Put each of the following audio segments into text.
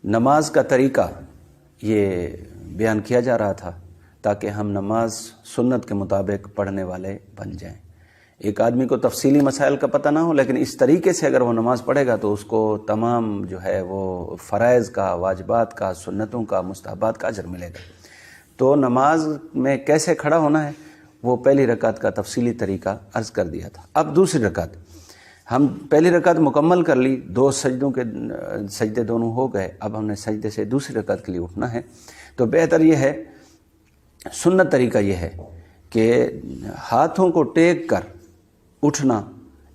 نماز کا طریقہ یہ بیان کیا جا رہا تھا تاکہ ہم نماز سنت کے مطابق پڑھنے والے بن جائیں۔ ایک آدمی کو تفصیلی مسائل کا پتہ نہ ہو، لیکن اس طریقے سے اگر وہ نماز پڑھے گا تو اس کو تمام جو ہے وہ فرائض کا، واجبات کا، سنتوں کا، مستحبات کا اجر ملے گا۔ تو نماز میں کیسے کھڑا ہونا ہے وہ پہلی رکعت کا تفصیلی طریقہ عرض کر دیا تھا۔ اب دوسری رکعت، ہم پہلی رکعت مکمل کر لی، دو سجدوں کے سجدے دونوں ہو گئے، اب ہم نے سجدے سے دوسری رکعت کے لیے اٹھنا ہے۔ تو بہتر یہ ہے، سنت طریقہ یہ ہے کہ ہاتھوں کو ٹیک کر اٹھنا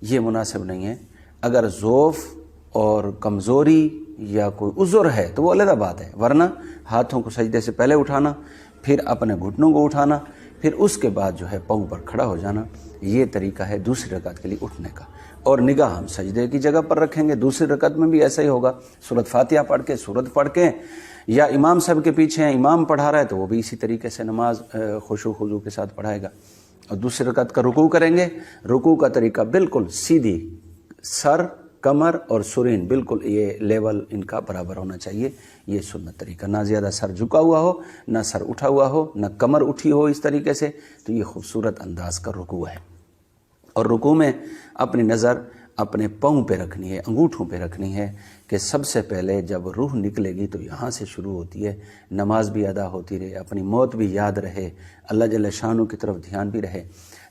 یہ مناسب نہیں ہے۔ اگر ضعف اور کمزوری یا کوئی عذر ہے تو وہ علیحدہ بات ہے، ورنہ ہاتھوں کو سجدے سے پہلے اٹھانا، پھر اپنے گھٹنوں کو اٹھانا، پھر اس کے بعد جو ہے پاؤں پر کھڑا ہو جانا، یہ طریقہ ہے دوسری رکعت کے لیے اٹھنے کا۔ اور نگاہ ہم سجدے کی جگہ پر رکھیں گے۔ دوسری رکعت میں بھی ایسا ہی ہوگا، سورۃ فاتحہ پڑھ کے، سورت پڑھ کے، یا امام صاحب کے پیچھے ہیں، امام پڑھا رہا ہے تو وہ بھی اسی طریقے سے نماز خشوع خضوع کے ساتھ پڑھائے گا۔ اور دوسری رکعت کا رکوع کریں گے، رکوع کا طریقہ بالکل سیدھی، سر، کمر اور سرین بالکل یہ لیول ان کا برابر ہونا چاہیے۔ یہ سنت طریقہ، نہ زیادہ سر جھکا ہوا ہو، نہ سر اٹھا ہوا ہو، نہ کمر اٹھی ہو اس طریقے سے، تو یہ خوبصورت انداز کا رکوع ہے۔ اور رکوع میں اپنی نظر اپنے پاؤں پہ رکھنی ہے، انگوٹھوں پہ رکھنی ہے، کہ سب سے پہلے جب روح نکلے گی تو یہاں سے شروع ہوتی ہے، نماز بھی ادا ہوتی رہے، اپنی موت بھی یاد رہے، اللہ جل شانہ کی طرف دھیان بھی رہے۔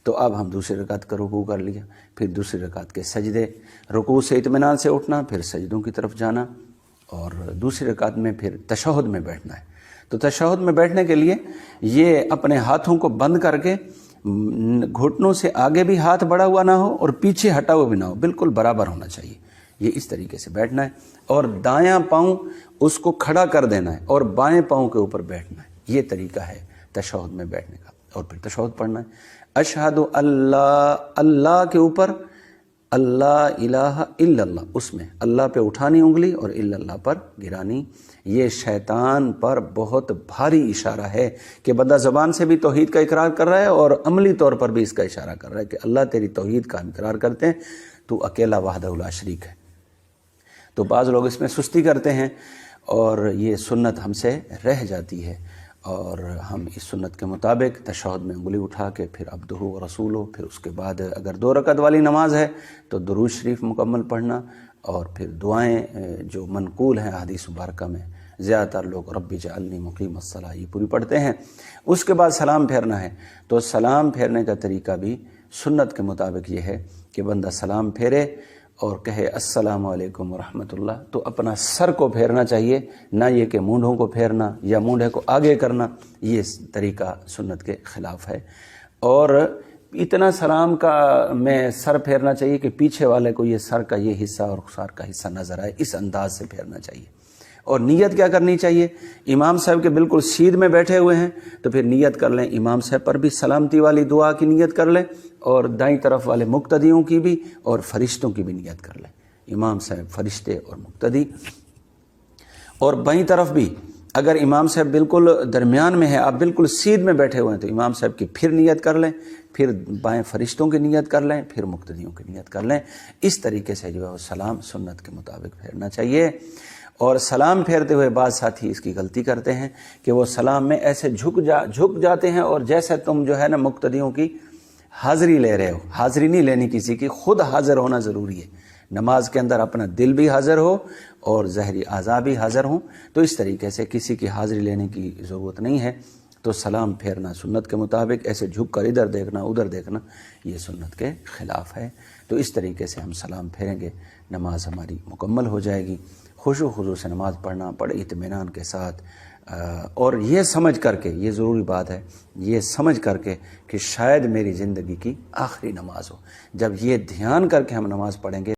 تو اب ہم دوسری رکعت کا رکوع کر لیا، پھر دوسری رکعت کے سجدے، رکوع سے اطمینان سے اٹھنا، پھر سجدوں کی طرف جانا، اور دوسری رکعت میں پھر تشہد میں بیٹھنا ہے۔ تو تشہد میں بیٹھنے کے لیے یہ اپنے ہاتھوں کو بند کر کے، گھٹنوں سے آگے بھی ہاتھ بڑھا ہوا نہ ہو اور پیچھے ہٹا ہوا بھی نہ ہو، بالکل برابر ہونا چاہیے۔ یہ اس طریقے سے بیٹھنا ہے، اور دایاں پاؤں اس کو کھڑا کر دینا ہے اور بائیں پاؤں کے اوپر بیٹھنا ہے۔ یہ طریقہ ہے تشہد میں بیٹھنے کا، اور پھر تشہد پڑھنا ہے۔ اشہد اللہ، اللہ کے اوپر اللہ الہ الا اللہ، اس میں اللہ پہ اٹھانی انگلی اور الا اللہ پر گرانی۔ یہ شیطان پر بہت بھاری اشارہ ہے کہ بندہ زبان سے بھی توحید کا اقرار کر رہا ہے اور عملی طور پر بھی اس کا اشارہ کر رہا ہے کہ اللہ تیری توحید کا اقرار کرتے ہیں، تو اکیلا وحدہ لا شریک ہے۔ تو بعض لوگ اس میں سستی کرتے ہیں اور یہ سنت ہم سے رہ جاتی ہے، اور ہم اس سنت کے مطابق تشہد میں انگلی اٹھا کے پھر عبدہ و رسولہ، پھر اس کے بعد اگر 2 رکعت والی نماز ہے تو درود شریف مکمل پڑھنا، اور پھر دعائیں جو منقول ہیں حدیث مبارکہ میں، زیادہ تر لوگ رب اجعلنی مقیم الصلاۃ یہ پوری پڑھتے ہیں۔ اس کے بعد سلام پھیرنا ہے، تو سلام پھیرنے کا طریقہ بھی سنت کے مطابق یہ ہے کہ بندہ سلام پھیرے اور کہے السلام علیکم ورحمۃ اللہ، تو اپنا سر کو پھیرنا چاہیے، نہ یہ کہ مونڈھوں کو پھیرنا یا مونڈھے کو آگے کرنا، یہ طریقہ سنت کے خلاف ہے۔ اور اتنا سلام کا میں سر پھیرنا چاہیے کہ پیچھے والے کو یہ سر کا یہ حصہ اور سر کا حصہ نظر آئے، اس انداز سے پھیرنا چاہیے۔ اور نیت کیا کرنی چاہیے؟ امام صاحب کے بالکل سیدھ میں بیٹھے ہوئے ہیں تو پھر نیت کر لیں، امام صاحب پر بھی سلامتی والی دعا کی نیت کر لیں، اور دائیں طرف والے مقتدیوں کی بھی اور فرشتوں کی بھی نیت کر لیں، امام صاحب، فرشتے اور مقتدی۔ اور بائیں طرف بھی اگر امام صاحب بالکل درمیان میں ہے، آپ بالکل سیدھ میں بیٹھے ہوئے ہیں تو امام صاحب کی پھر نیت کر لیں، پھر بائیں فرشتوں کی نیت کر لیں، پھر مقتدیوں کی نیت کر لیں۔ اس طریقے سے جو ہے وہ سلام سنت کے مطابق پھیرنا چاہیے۔ اور سلام پھیرتے ہوئے بعض ساتھی اس کی غلطی کرتے ہیں کہ وہ سلام میں ایسے جھک جاتے ہیں، اور جیسے تم جو ہے نا مقتدیوں کی حاضری لے رہے ہو۔ حاضری نہیں لینی کسی کی، خود حاضر ہونا ضروری ہے۔ نماز کے اندر اپنا دل بھی حاضر ہو اور ظاہری اعضاء بھی حاضر ہوں، تو اس طریقے سے کسی کی حاضری لینے کی ضرورت نہیں ہے۔ تو سلام پھیرنا سنت کے مطابق، ایسے جھک کر ادھر دیکھنا ادھر دیکھنا یہ سنت کے خلاف ہے۔ تو اس طریقے سے ہم سلام پھیریں گے، نماز ہماری مکمل ہو جائے گی۔ خشوع خضوع سے نماز پڑھنا، بڑے اطمینان کے ساتھ، اور یہ سمجھ کر کے، یہ ضروری بات ہے، یہ سمجھ کر کے کہ شاید میری زندگی کی آخری نماز ہو۔ جب یہ دھیان کر کے ہم نماز پڑھیں گے